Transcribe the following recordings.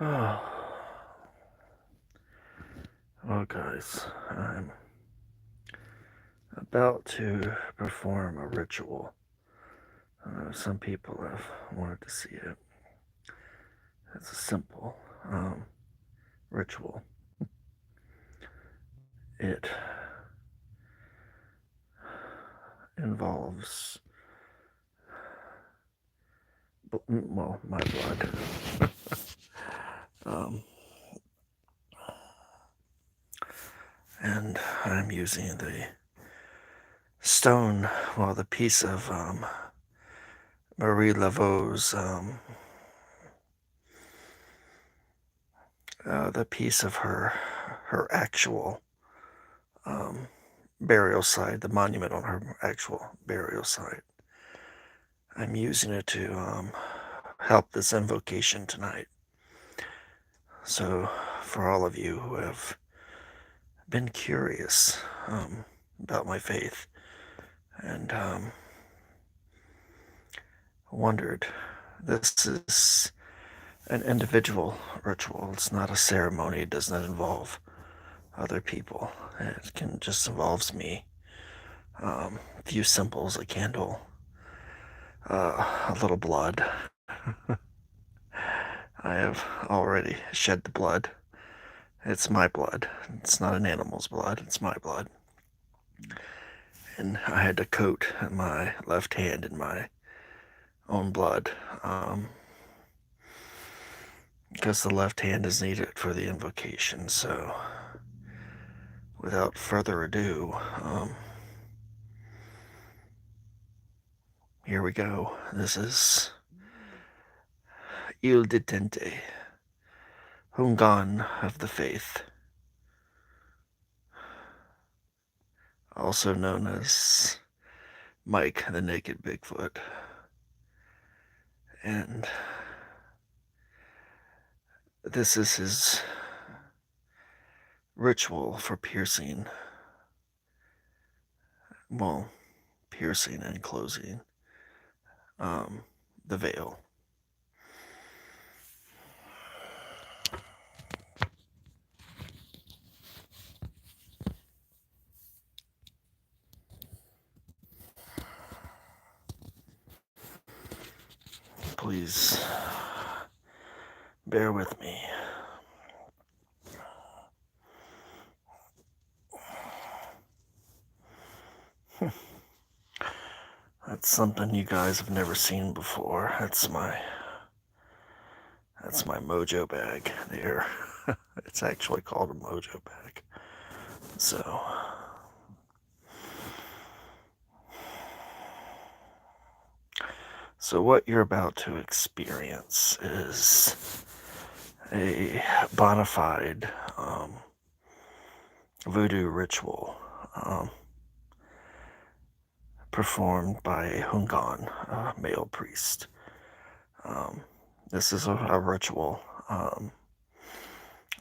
Oh, well, guys, I'm about to perform a ritual. Some people have wanted to see it. It's a simple ritual. It involves, well, my blood. um, and I'm using the stone, well, the piece of Marie Laveau's, the piece of her actual um, burial site, the monument on her actual burial site. I'm using it to help this invocation tonight. So, for all of you who have been curious about my faith and wondered, this is an individual ritual. It's not a ceremony. It does not involve other people. It can just involves me. A few symbols, a candle, a little blood. I have already shed the blood. It's my blood. It's not an animal's blood. It's my blood. And I had to coat my left hand in my own blood because the left hand is needed for the invocation. So, without further ado, here we go. This is Il Detente, Hungan of the Faith, also known as Mike the Naked Bigfoot. And this is his ritual for piercing, well, piercing and closing the veil. Please bear with me. That's something you guys have never seen before. That's my mojo bag there. It's actually called a mojo bag. So what you're about to experience is a bona fide voodoo ritual performed by a Hungan, a male priest. This is a ritual,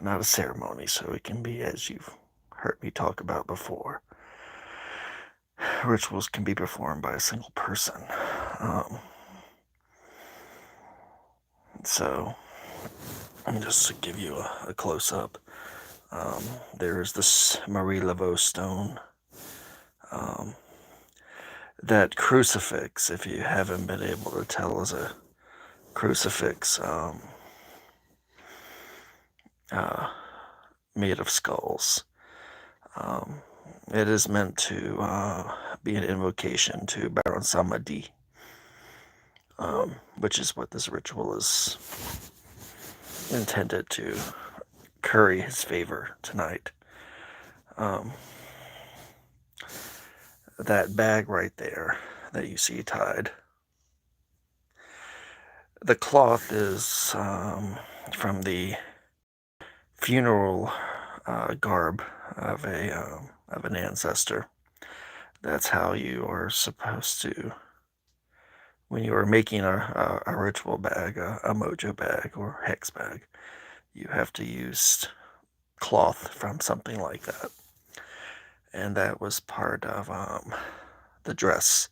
not a ceremony, so it can be, as you've heard me talk about before, rituals can be performed by a single person. So, just to give you a close-up, there is this Marie Laveau stone. That crucifix, if you haven't been able to tell, is a crucifix made of skulls. It is meant to be an invocation to Baron Samedi, which is what this ritual is intended to curry his favor tonight. That bag right there that you see tied, the cloth is from the funeral garb of an ancestor. That's how you are supposed to, when you are making a ritual bag, a mojo bag or hex bag, you have to use cloth from something like that. And that was part of the dress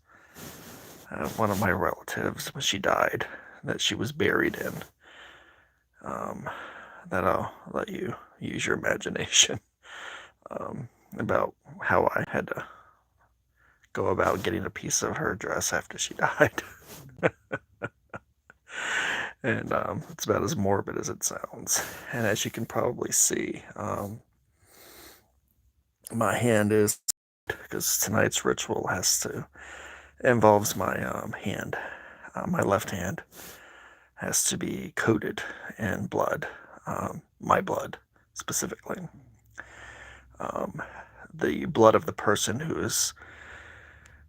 of one of my relatives when she died, that she was buried in. that I'll let you use your imagination about how I had to go about getting a piece of her dress after she died. And it's about as morbid as it sounds. And as you can probably see, my hand is, because tonight's ritual involves my hand. My left hand has to be coated in blood, my blood specifically. The blood of the person who is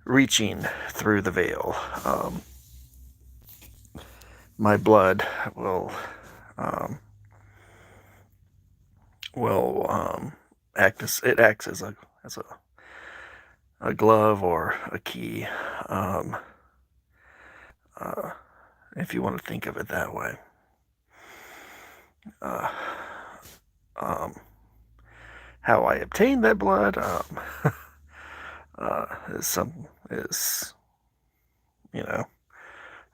reaching through the veil. My blood um, will acts as a glove or a key, if you want to think of it that way. How I obtained that blood is, you know,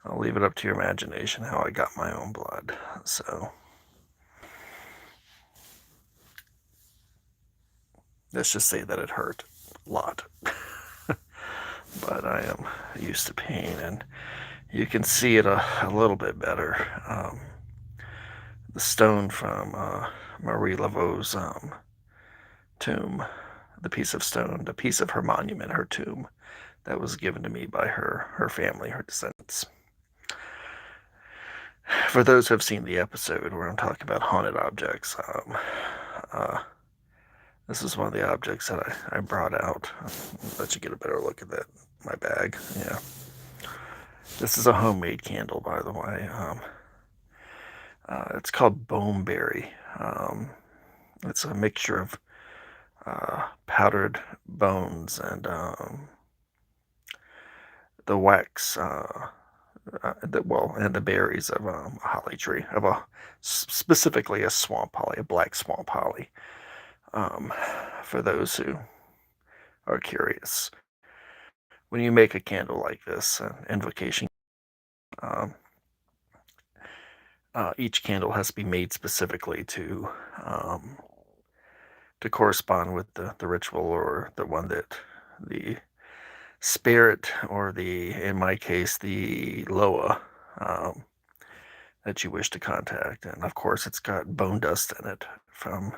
I'll leave it up to your imagination how I got my own blood. So let's just say that it hurt a lot. But I am used to pain, and you can see it a little bit better. The stone from Marie Laveau's tomb, the piece of stone, the piece of her monument, her tomb, that was given to me by her family, her descendants. For those who have seen the episode where I'm talking about haunted objects, this is one of the objects that I brought out. I'll let you get a better look at that, my bag. Yeah. This is a homemade candle, by the way. It's called Boneberry. It's a mixture of powdered bones and the wax, and the berries of a holly tree, specifically a swamp holly, a black swamp holly. For those who are curious, when you make a candle like this, an invocation, each candle has to be made specifically to correspond with the ritual, or the one that the spirit, or in my case, the Loa, that you wish to contact. And of course, it's got bone dust in it from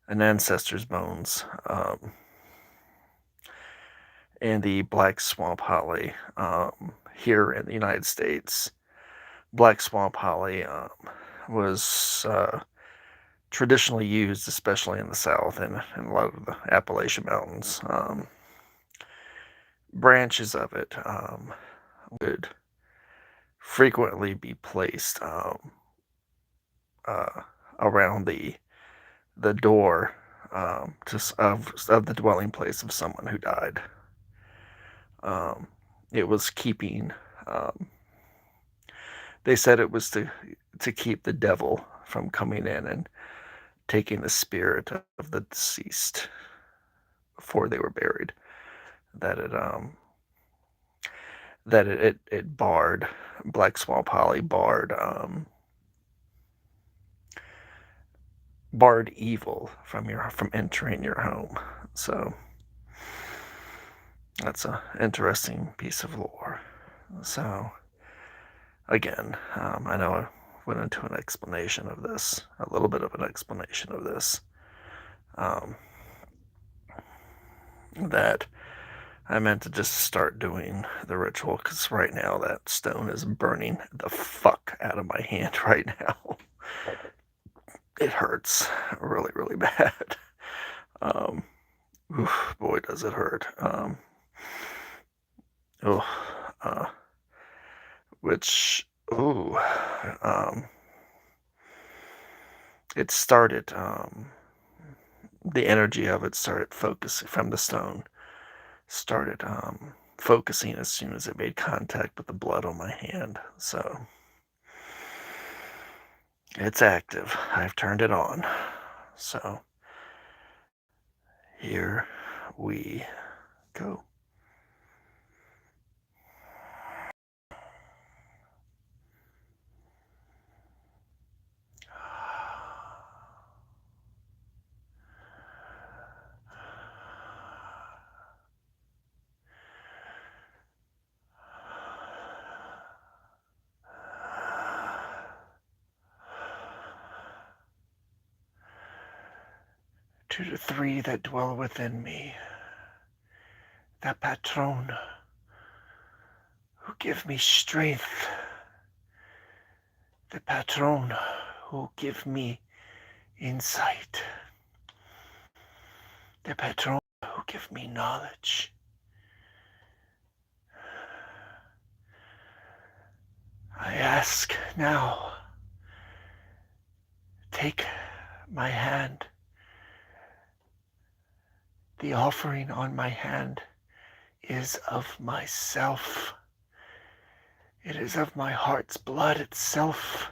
an ancestor's bones. And the black swamp holly, here in the United States, black swamp holly was traditionally used, especially in the South and in a lot of the Appalachian Mountains. Branches of it would frequently be placed around the door of the dwelling place of someone who died. It was keeping. They said it was to keep the devil from coming in and taking the spirit of the deceased before they were buried. It barred, black swamp holly barred evil from entering your home. So that's an interesting piece of lore. So again, I know I went into an explanation of this, a little bit of an explanation of this, that I meant to just start doing the ritual, because right now that stone is burning the fuck out of my hand right now. It hurts really, really bad. Oof, boy, does it hurt. It started, the energy of it started focusing from the stone, started focusing as soon as it made contact with the blood on my hand. So it's active. I've turned it on. So here we go. to the three that dwell within me, the Patron, who give me strength, the Patron, who give me insight, the Patron, who give me knowledge. I ask now, take my hand. The offering on my hand is of myself. It is of my heart's blood itself.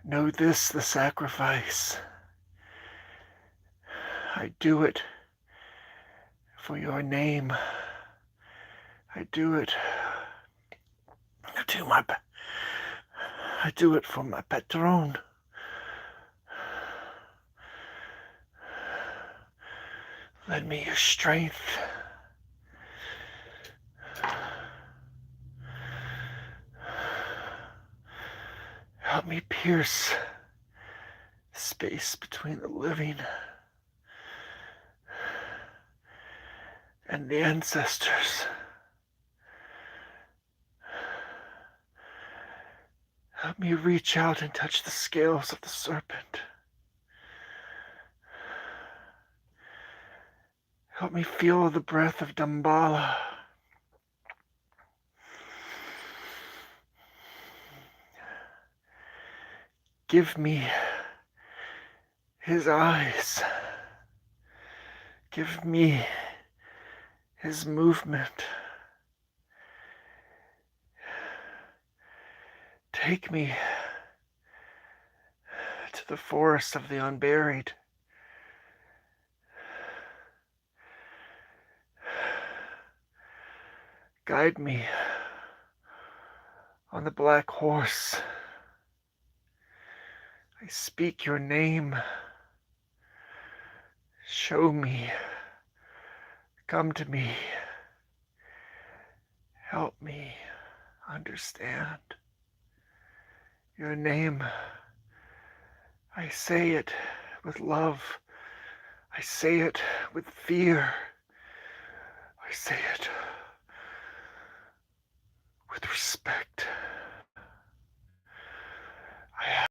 Know this, the sacrifice. I do it for your name. I do it I do it for my patron. Lend me your strength. Help me pierce the space between the living and the ancestors. Help me reach out and touch the scales of the serpent. Help me feel the breath of Damballa. Give me his eyes. Give me his movement. Take me to the forest of the unburied. Guide me on the black horse. I speak your name. Show me. Come to me. Help me understand your name. I say it with love. I say it with fear. I say it with respect. I ask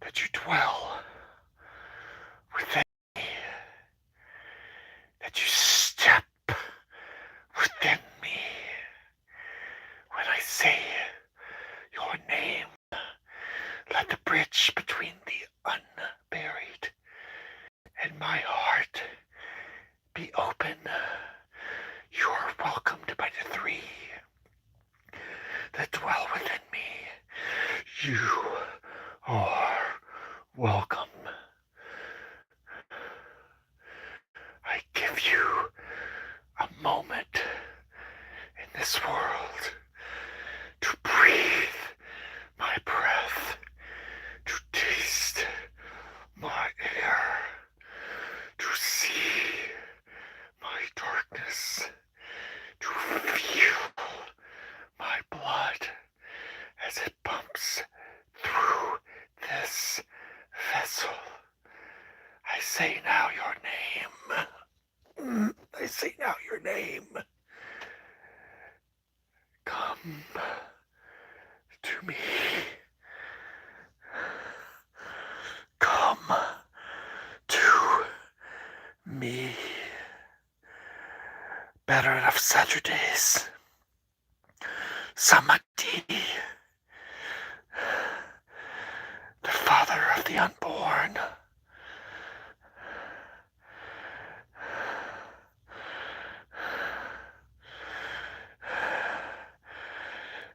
that you dwell within me, that you step within me. When I say your name, let the bridge between the unburied and my heart be open. You are welcomed by the three that dwell within me. You are welcome. I give you a moment in this world to breathe my breath, to taste my air, to see my darkness, to feel my blood as it pumps through this vessel. I say now your name. I say now your name. Come to me. Come to me. Baron of Saturdays. Samadhi. The father of the unborn.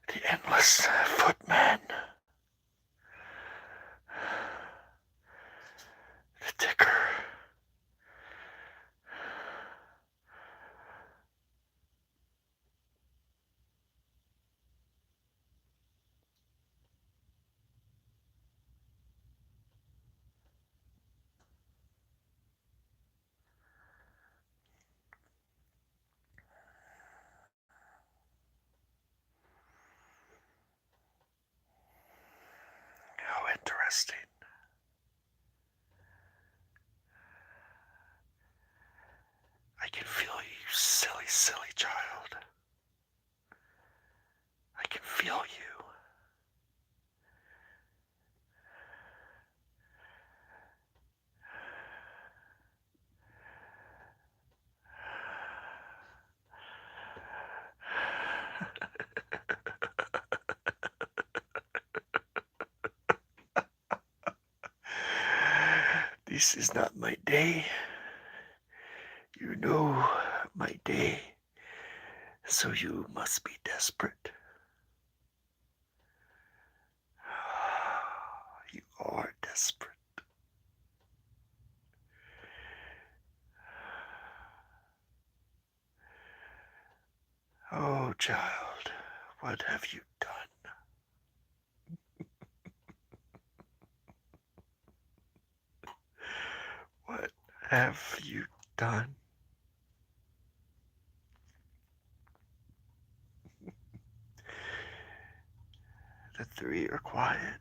The endless footman. The ticker. How interesting. silly child. I can feel you. This is not my day. You know my day, so you must be desperate. You are desperate. Oh, child, what have you done? What have you done? The three are quiet.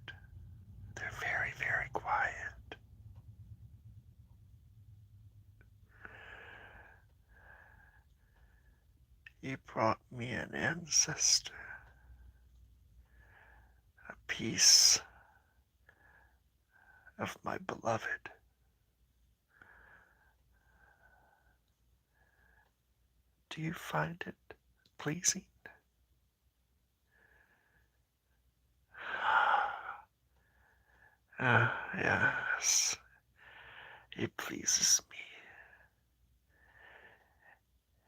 They're very, very quiet. You brought me an ancestor, a piece of my beloved. Do you find it pleasing? Yes, it pleases me.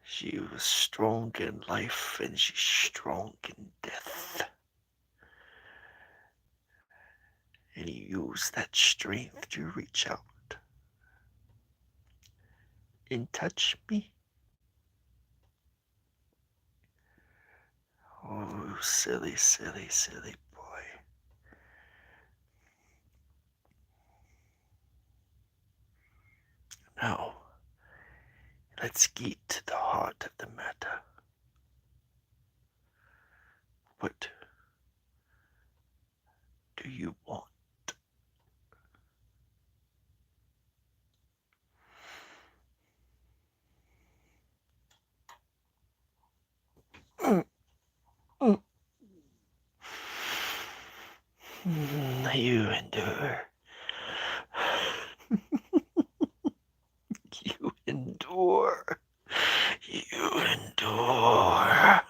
She was strong in life and she's strong in death. And you use that strength to reach out and touch me. Oh, silly, silly, silly boy. Now, let's get to the heart of the matter. What do you want? You endure. You endure. You endure.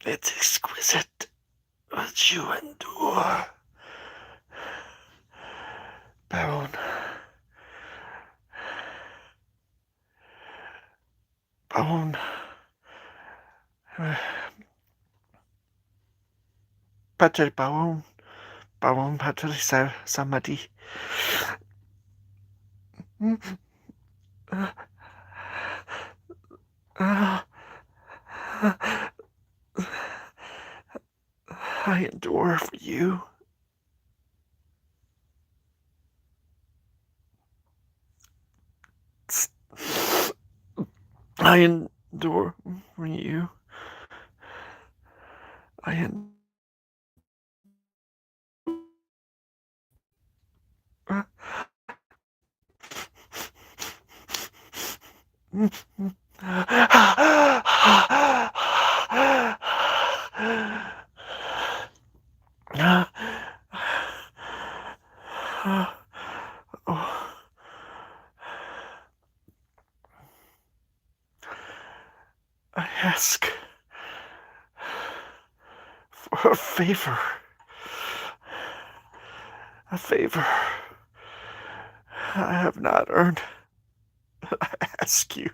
It's exquisite what you endure. Baron. Baron. Pater Baron. Baron Pater Samadi. I endure for you. I endure for you. I endure. I ask for a favor. A favor I have not earned. I ask you.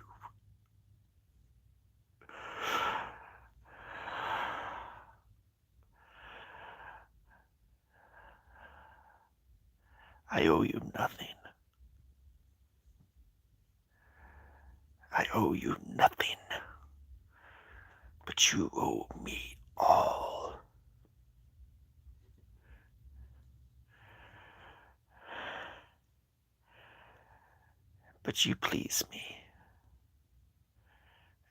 I owe you nothing. I owe you nothing. But you owe me all. But you please me.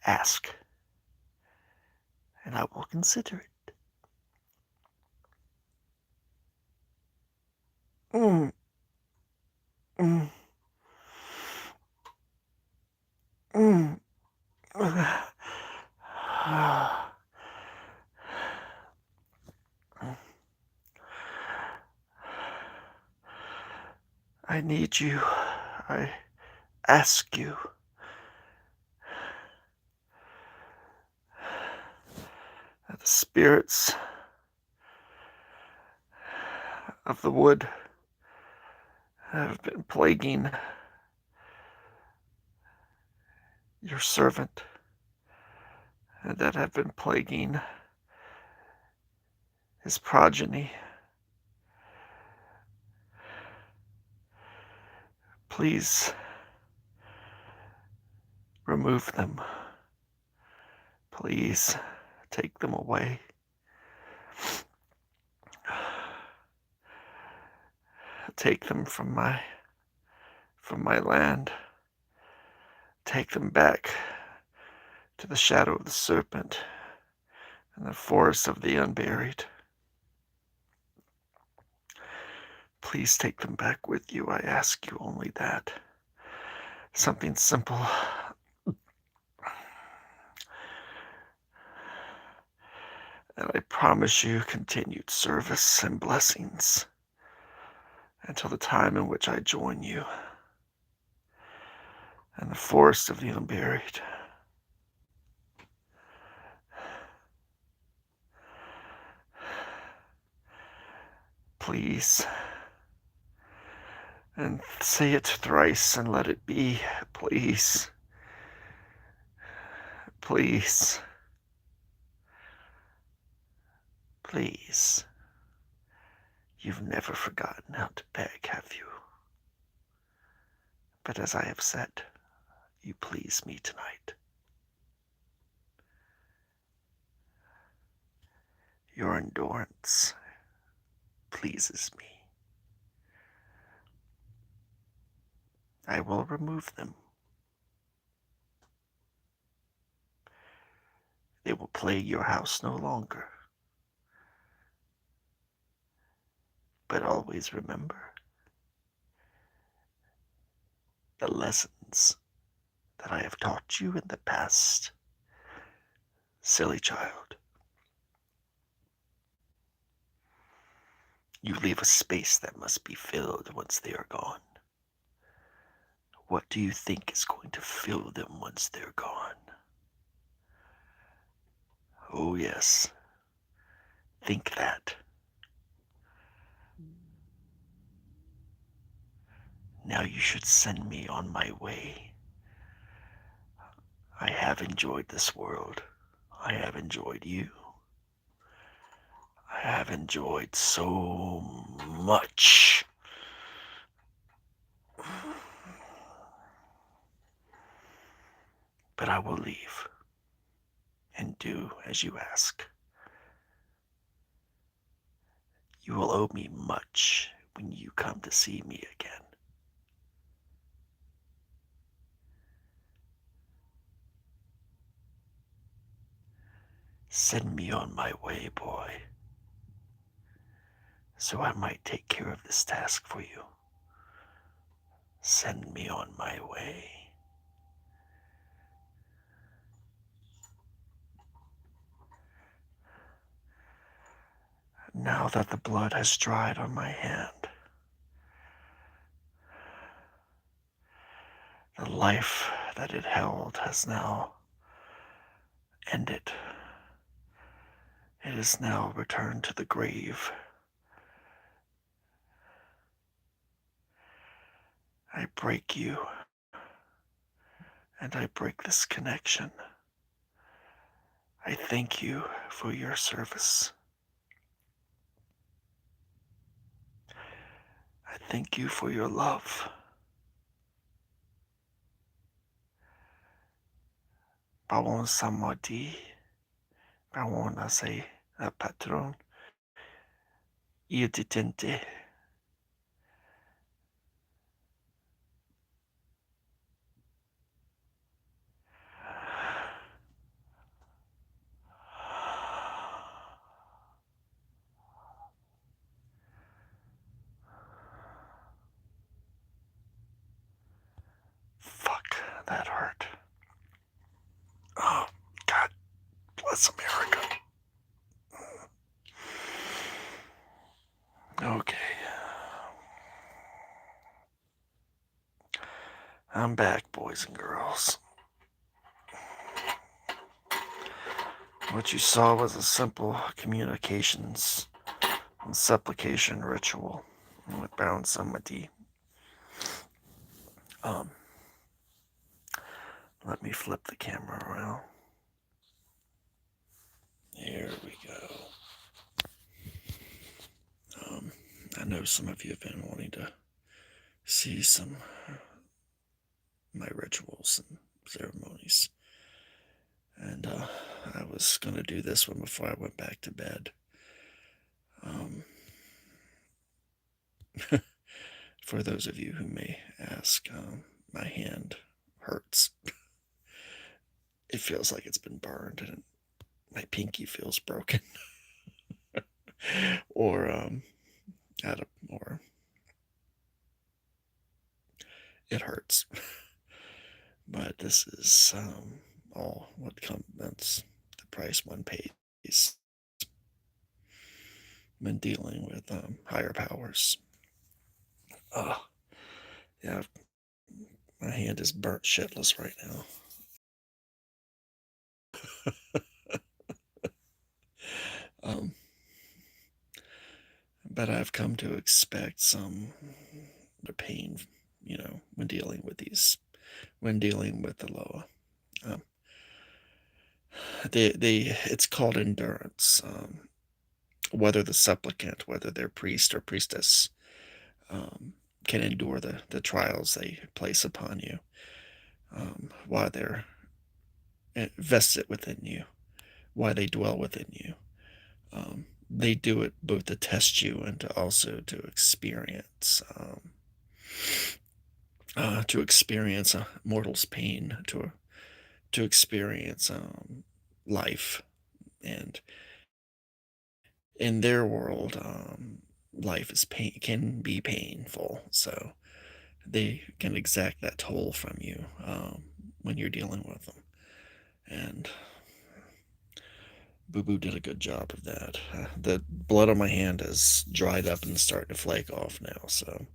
Ask, and I will consider it. Mm, mm, mm. I need you. I ask you. That the spirits of the wood have been plaguing your servant, and that have been plaguing his progeny. Please remove them. Please take them away. Take them from my land. Take them back to the shadow of the serpent and the forest of the unburied. Please take them back with you. I ask you only that. Something simple. And I promise you continued service and blessings until the time in which I join you in the forest of the unburied. Please. And say it thrice and let it be. Please. Please. Please. You've never forgotten how to beg, have you? But as I have said, you please me tonight. Your endurance pleases me. I will remove them. They will plague your house no longer. But always remember the lessons that I have taught you in the past, silly child. You leave a space that must be filled once they are gone. What do you think is going to fill them once they're gone? Oh, yes. Think that. Now you should send me on my way. I have enjoyed this world. I have enjoyed you. I have enjoyed so much. But I will leave and do as you ask. You will owe me much when you come to see me again. Send me on my way, boy, so I might take care of this task for you. Send me on my way. Now that the blood has dried on my hand, the life that it held has now ended. It is now returned to the grave. I break you, and I break this connection. I thank you for your service. I thank you for your love. Bawon samadi, bawon ase patron, iutitente. that hurt. Oh, God bless America. Okay. I'm back, boys and girls. What you saw was a simple communications and supplication ritual with Baron Samedi. Let me flip the camera around. There we go. I know some of you have been wanting to see some my rituals and ceremonies. And I was going to do this one before I went back to bed. For those of you who may ask, my hand hurts. It feels like it's been burned, and my pinky feels broken. or it hurts. But this is all what comes the price one pays when dealing with higher powers. Yeah, my hand is burnt shitless right now. But I've come to expect some the pain, when dealing with the Loa. It's called endurance. Whether the supplicant, whether they're priest or priestess, can endure the trials they place upon you, while they're vested within you, while they dwell within you. They do it both to test you and to also to experience a mortal's pain, to experience life. And in their world, life can be painful, so they can exact that toll from you when you're dealing with them. And Boo Boo did a good job of that. The blood on my hand has dried up and starting to flake off now, so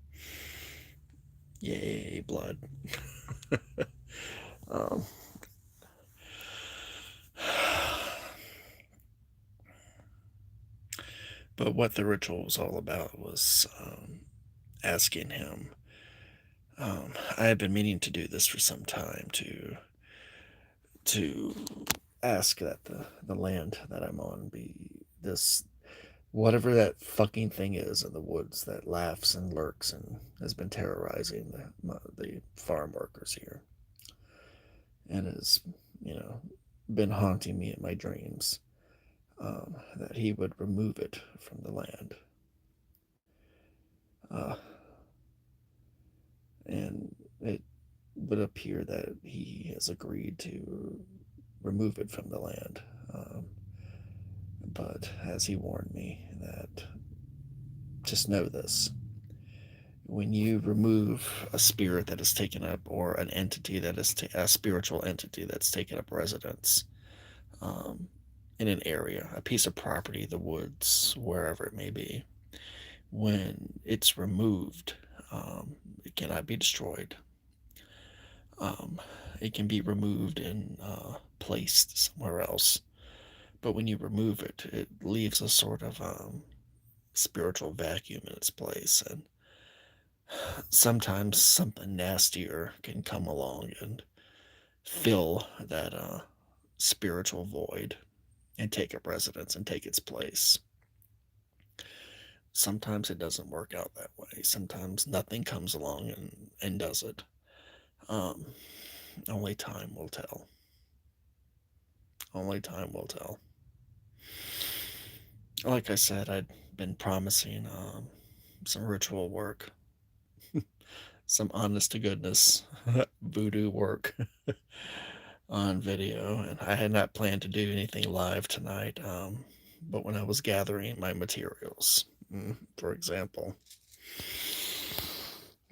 yay, blood. But what the ritual was all about was asking him. I had been meaning to do this for some time, to ask that the land that I'm on be this, whatever that fucking thing is in the woods that laughs and lurks and has been terrorizing the farm workers here, and has, been haunting me in my dreams, that he would remove it from the land. And it would appear that he has agreed to remove it from the land. But as he warned me, that just know this: when you remove a spirit that is taken up, or an entity that is a spiritual entity that's taken up residence in an area, a piece of property, the woods, wherever it may be, when it's removed, it cannot be destroyed. It can be removed and placed somewhere else. But when you remove it, it leaves a sort of spiritual vacuum in its place. And sometimes something nastier can come along and fill that spiritual void and take up residence and take its place. Sometimes it doesn't work out that way. Sometimes nothing comes along and does it. Only time will tell. Only time will tell. Like I said, I'd been promising some ritual work, some honest to goodness voodoo work on video, and I had not planned to do anything live tonight. But when I was gathering my materials, for example,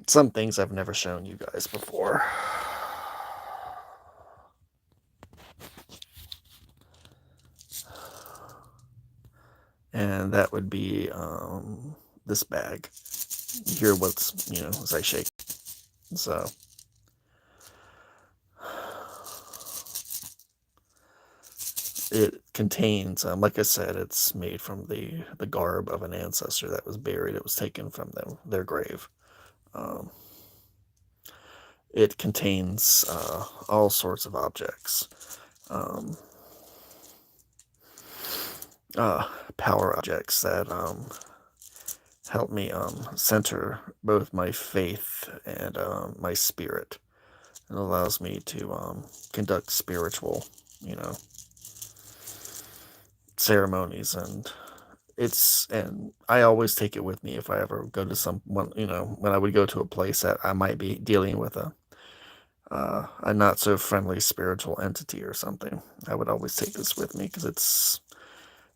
some things I've never shown you guys before. and that would be this bag. You hear what's, as I shake. So it contains, like I said, it's made from the garb of an ancestor that was buried. It was taken from their grave. Um, it contains all sorts of objects, um, power objects that help me center both my faith and my spirit. It allows me to conduct spiritual, you know, ceremonies, and I always take it with me if I ever go to someone, when I would go to a place that I might be dealing with a not so friendly spiritual entity or something. I would always take this with me because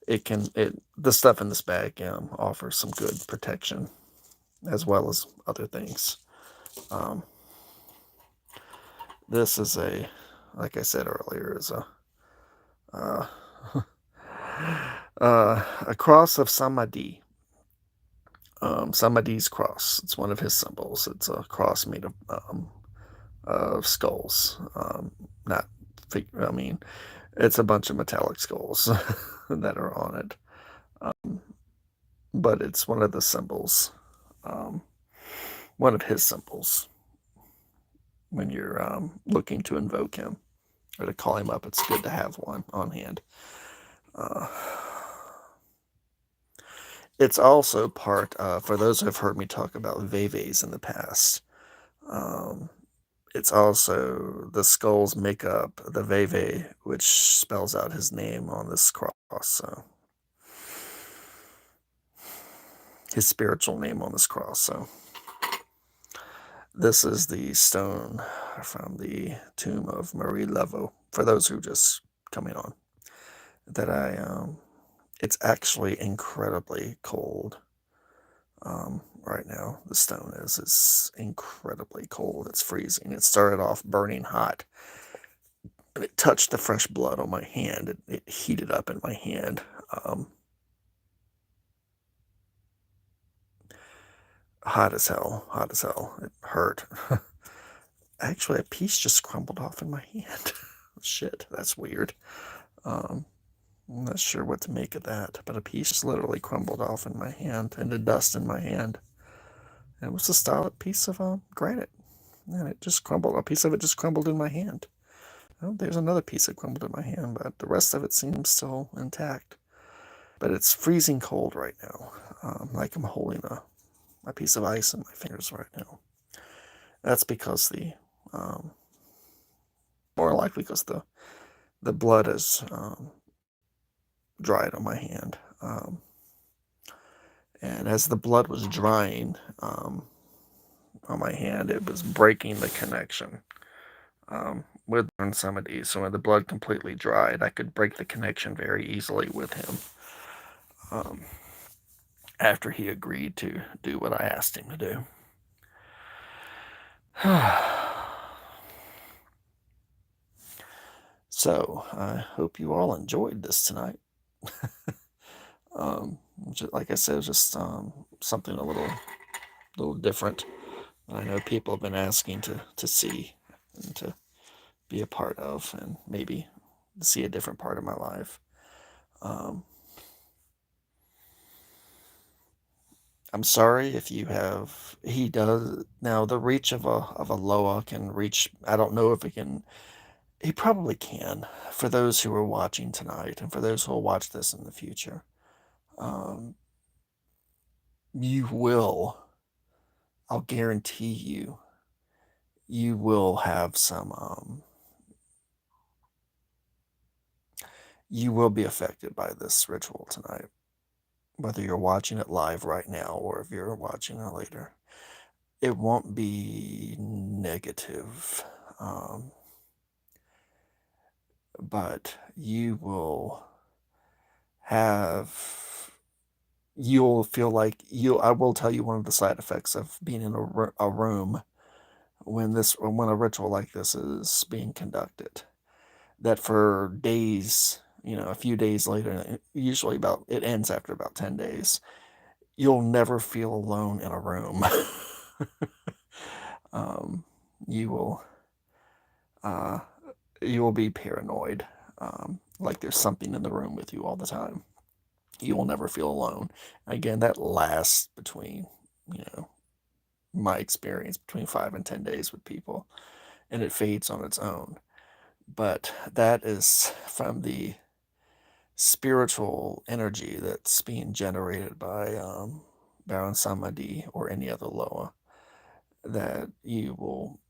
the stuff in this bag offers some good protection as well as other things. Um, this is like I said earlier, is uh, a cross of Samadhi. Samadhi's cross. It's one of his symbols. It's a cross made of skulls. Not, I mean, it's a bunch of metallic skulls that are on it. But it's one of the symbols, um, one of his symbols when you're looking to invoke him or to call him up. It's good to have one on hand. It's also part, for those who have heard me talk about Veves in the past, it's also the skulls make up the Veve, which spells out his name on this cross. So his spiritual name on this cross. So this is the stone from the tomb of Marie Laveau. For those who just coming on, that it's actually incredibly cold. Right now, the stone is incredibly cold. It's freezing. It started off burning hot, and it touched the fresh blood on my hand. It heated up in my hand. Hot as hell. Hot as hell. It hurt. Actually, a piece just crumbled off in my hand. Shit, that's weird. I'm not sure what to make of that, but a piece just literally crumbled off in my hand, into dust in my hand. It was a solid piece of granite, and it just crumbled. A piece of it just crumbled in my hand. Oh, there's another piece that crumbled in my hand, but the rest of it seems still intact. But it's freezing cold right now, like I'm holding a piece of ice in my fingers right now. That's because more likely because the blood is dried on my hand. And as the blood was drying on my hand, it was breaking the connection with Samadi. So when the blood completely dried, I could break the connection very easily with him after he agreed to do what I asked him to do. So I hope you all enjoyed this tonight. Like I said, just something a little different. I know people have been asking to see and to be a part of, and maybe to see a different part of my life. I'm sorry if you have. He does now. The reach of a Loa can reach. I don't know if it can. He probably can. For those who are watching tonight, and for those who will watch this in the future, you will. I'll guarantee you. You will have some. You will be affected by this ritual tonight, whether you're watching it live right now or if you're watching it later. It won't be negative, but you'll feel like I will tell you one of the side effects of being in a room when a ritual like this is being conducted, that for days, a few days later, usually it ends after about 10 days, you'll never feel alone in a room. um, you will uh, you will be paranoid, like there's something in the room with you all the time. You will never feel alone. Again, that lasts between, you know, my experience between 5 and 10 days with people, and it fades on its own. But that is from the spiritual energy that's being generated by Baron Samedi or any other Loa, that you will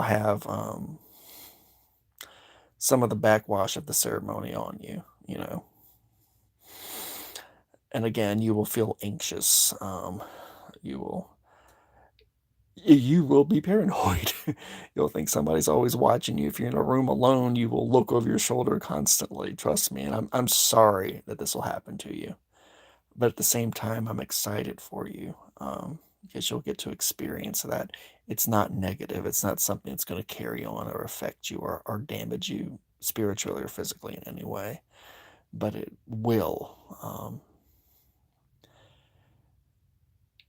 have some of the backwash of the ceremony on you, and again, you will feel anxious. You will you will be paranoid. You'll think somebody's always watching you. If you're in a room alone, you will look over your shoulder constantly. Trust me, and I'm sorry that this will happen to you. But at the same time, I'm excited for you, because you'll get to experience that. It's not negative. It's not something that's going to carry on or affect you or damage you spiritually or physically in any way. But it will.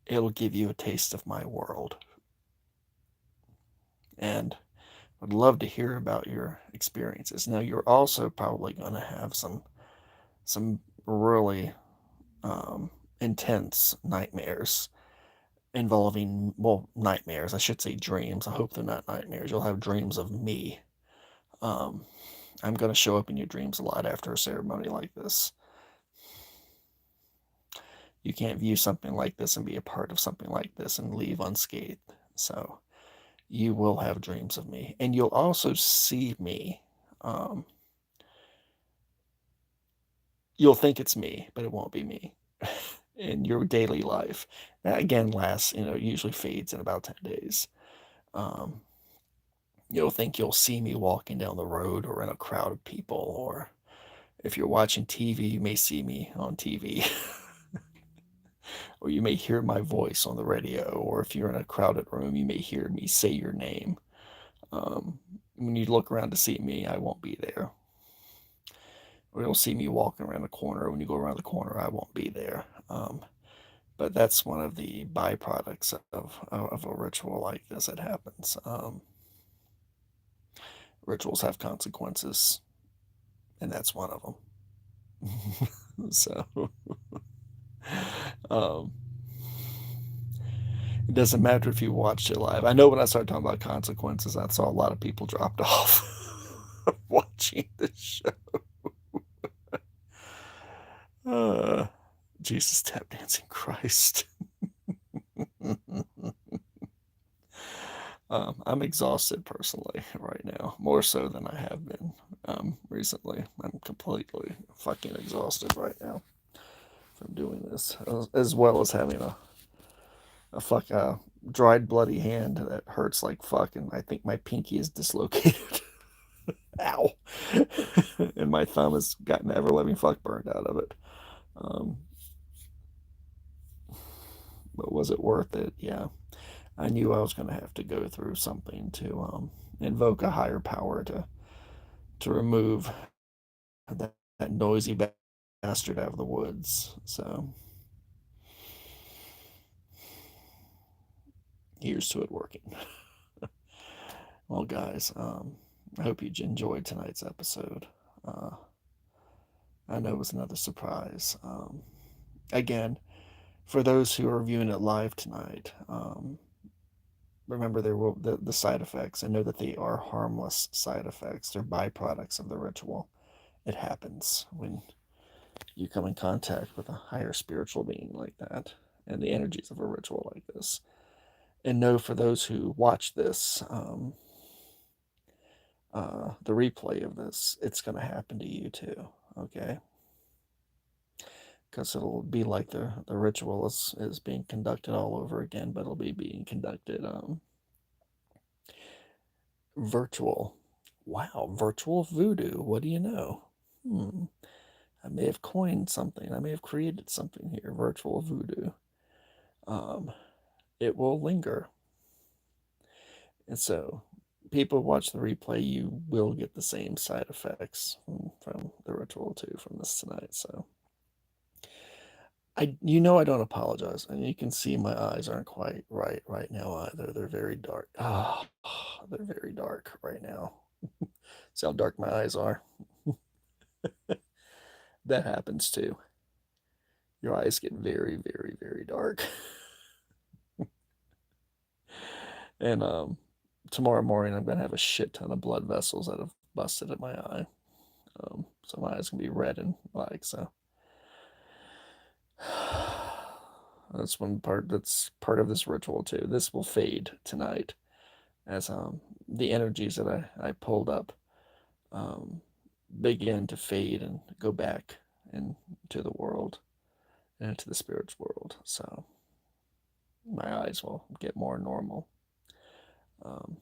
It'll give you a taste of my world. And I'd love to hear about your experiences. Now, you're also probably going to have some really intense nightmares involving, well, nightmares. I should say dreams. I hope they're not nightmares. You'll have dreams of me. Um, I'm going to show up in your dreams a lot after a ceremony like this. You can't view something like this and be a part of something like this and leave unscathed. So you will have dreams of me, and you'll also see me. Um, you'll think it's me, but it won't be me in your daily life. That again lasts, usually fades in about 10 days. Um, you'll think you'll see me walking down the road or in a crowd of people, or if you're watching TV, you may see me on TV. Or you may hear my voice on the radio, or if you're in a crowded room, you may hear me say your name. When you look around to see me, I won't be there. Or you'll see me walking around the corner. When you go around the corner, I won't be there. But that's one of the byproducts of a ritual like this that happens. Rituals have consequences, and that's one of them. So, um, it doesn't matter if you watched it live. I know when I started talking about consequences, I saw a lot of people dropped off watching the show. Jesus, tap dancing Christ. I'm exhausted personally right now, more so than I have been recently. I'm completely fucking exhausted right now from doing this, as well as having a dried bloody hand that hurts like fuck, and I think my pinky is dislocated. Ow! And my thumb has gotten ever living fuck burned out of it. Um, but was it worth it? Yeah. I knew I was going to have to go through something to invoke a higher power to remove that noisy bastard out of the woods. So here's to it working. Well, guys, I hope you enjoyed tonight's episode. Uh, I know it was another surprise. Again, for those who are viewing it live tonight, remember there will the side effects, and know that they are harmless side effects. They're byproducts of the ritual. It happens when you come in contact with a higher spiritual being like that, and the energies of a ritual like this. And know, for those who watch this, the replay of this, it's going to happen to you too, okay? Because it'll be like the ritual is being conducted all over again, but it'll be being conducted virtual. Wow, virtual voodoo. What do you know? I may have coined something. I may have created something here. Virtual voodoo. It will linger. And so people watch the replay, you will get the same side effects from the ritual too from this tonight. So I don't apologize, and you can see my eyes aren't quite right now either. They're very dark. Ah, they're very dark right now. See how dark my eyes are. That happens too. Your eyes get very, very, very dark. And tomorrow morning I'm gonna have a shit ton of blood vessels that have busted in my eye. So my eyes gonna be red and black. So that's part of this ritual too. This will fade tonight as the energies that I pulled up um, begin to fade and go back into the world and into the spirit's world. So my eyes will get more normal. Um,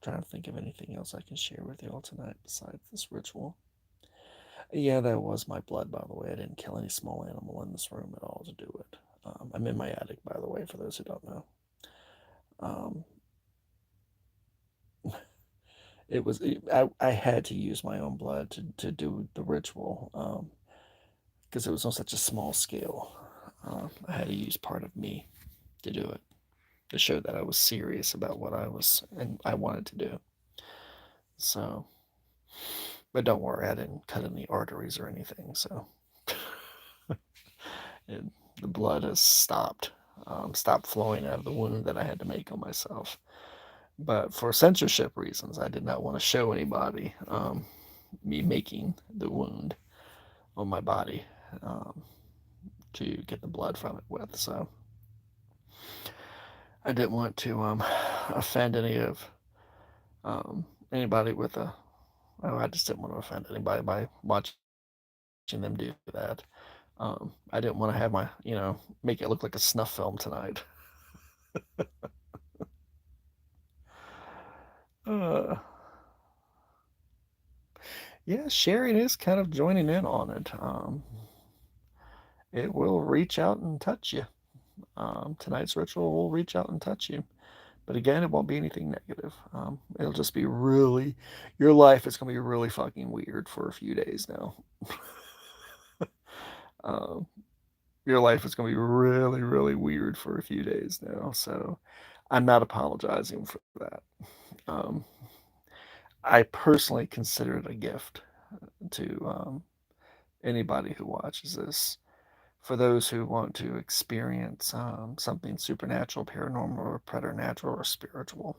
Trying to think of anything else I can share with you all tonight besides this ritual. Yeah, that was my blood, by the way. I didn't kill any small animal in this room at all to do it. I'm in my attic, by the way, for those who don't know. Um, it was I had to use my own blood to do the ritual because it was on such a small scale. I had to use part of me to do it to show that I was serious about what I wanted to do. So, but don't worry, I didn't cut any arteries or anything. So it, the blood has stopped flowing out of the wound that I had to make on myself. But for censorship reasons, I did not want to show anybody me making the wound on my body um, to get the blood from it with. So I didn't want to offend anybody with a. Oh, I just didn't want to offend anybody by watching them do that. I didn't want to have make it look like a snuff film tonight. uh, yeah, sharing is kind of joining in on it. It will reach out and touch you. Tonight's ritual will reach out and touch you. But again, it won't be anything negative. It'll just be really, your life is going to be really fucking weird for a few days now. um, your life is going to be really, really weird for a few days now. So I'm not apologizing for that. Um, I personally consider it a gift to anybody who watches this. For those who want to experience something supernatural, paranormal, or preternatural, or spiritual,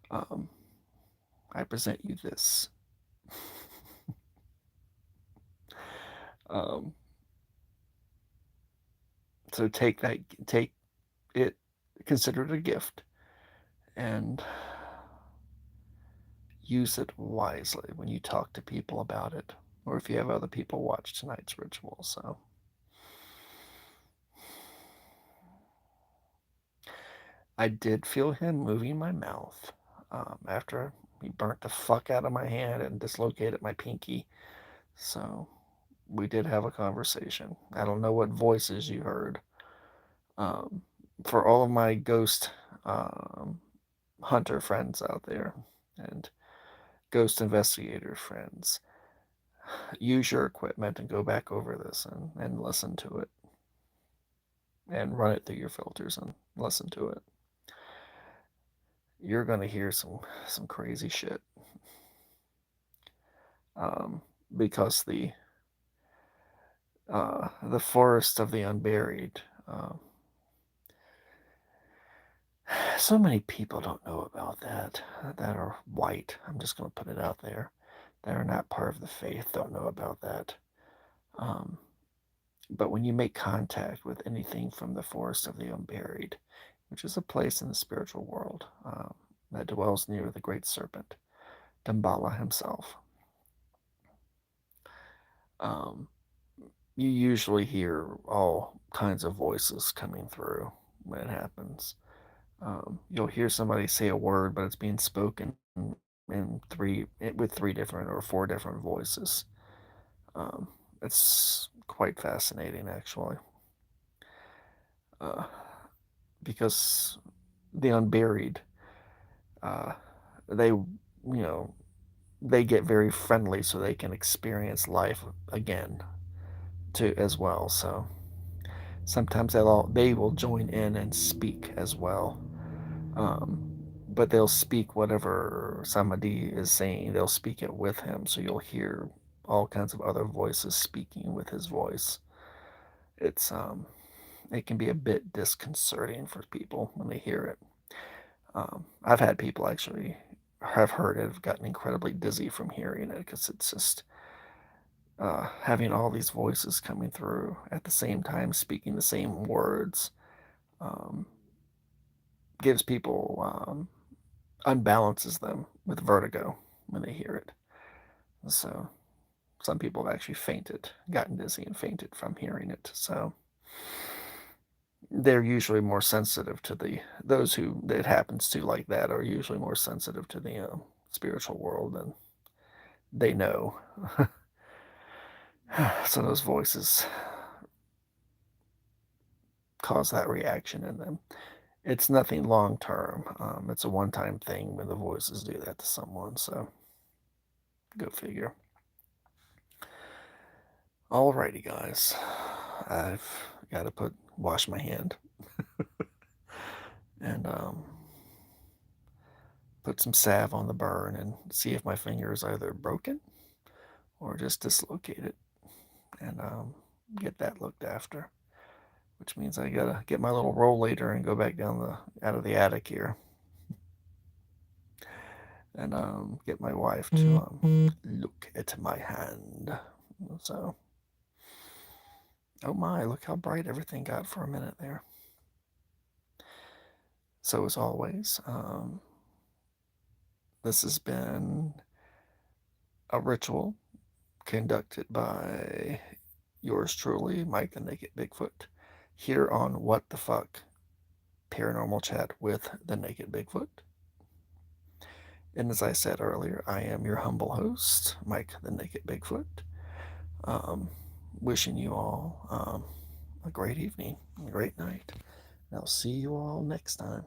um, I present you this. um, so take it, consider it a gift, and use it wisely when you talk to people about it, or if you have other people watch tonight's ritual. So I did feel him moving my mouth after he burnt the fuck out of my hand and dislocated my pinky. So we did have a conversation. I don't know what voices you heard. Um, for all of my ghost hunter friends out there and ghost investigator friends, use your equipment and go back over this and listen to it and run it through your filters and listen to it. You're gonna hear some crazy shit. Um, because the forest of the unburied. So many people don't know about that are white. I'm just going to put it out there. That are not part of the faith don't know about that. Um, but when you make contact with anything from the forest of the unburied, which is a place in the spiritual world that dwells near the great serpent, Damballa himself, um, you usually hear all kinds of voices coming through when it happens. You'll hear somebody say a word, but it's being spoken with three different or four different voices. It's quite fascinating, actually. Uh, because the unburied, they, they get very friendly so they can experience life again too as well. So sometimes they will join in and speak as well. But they'll speak whatever somebody is saying, they'll speak it with him, so you'll hear all kinds of other voices speaking with his voice. It's it can be a bit disconcerting for people when they hear it. I've had people actually have heard it, have gotten incredibly dizzy from hearing it, because it's just having all these voices coming through at the same time, speaking the same words, um, gives people unbalances them with vertigo when they hear it. So some people have actually fainted, gotten dizzy and fainted from hearing it. So they're usually more sensitive to those who it happens to like that are usually more sensitive to the spiritual world, and they know. So those voices cause that reaction in them. It's nothing long term. It's a one-time thing when the voices do that to someone. So go figure. Alrighty, guys. I've got to wash my hand and put some salve on the burn and see if my finger is either broken or just dislocated, and get that looked after. Which means I gotta get my little rollator and go back down out of the attic here, and get my wife to look at my hand. So, oh my, look how bright everything got for a minute there. So as always, this has been a ritual conducted by yours truly, Mike the Naked Bigfoot, here on What the Fuck Paranormal Chat with the Naked Bigfoot. And as I said earlier, I am your humble host, Mike the Naked Bigfoot. Wishing you all a great evening, a great night. And I'll see you all next time.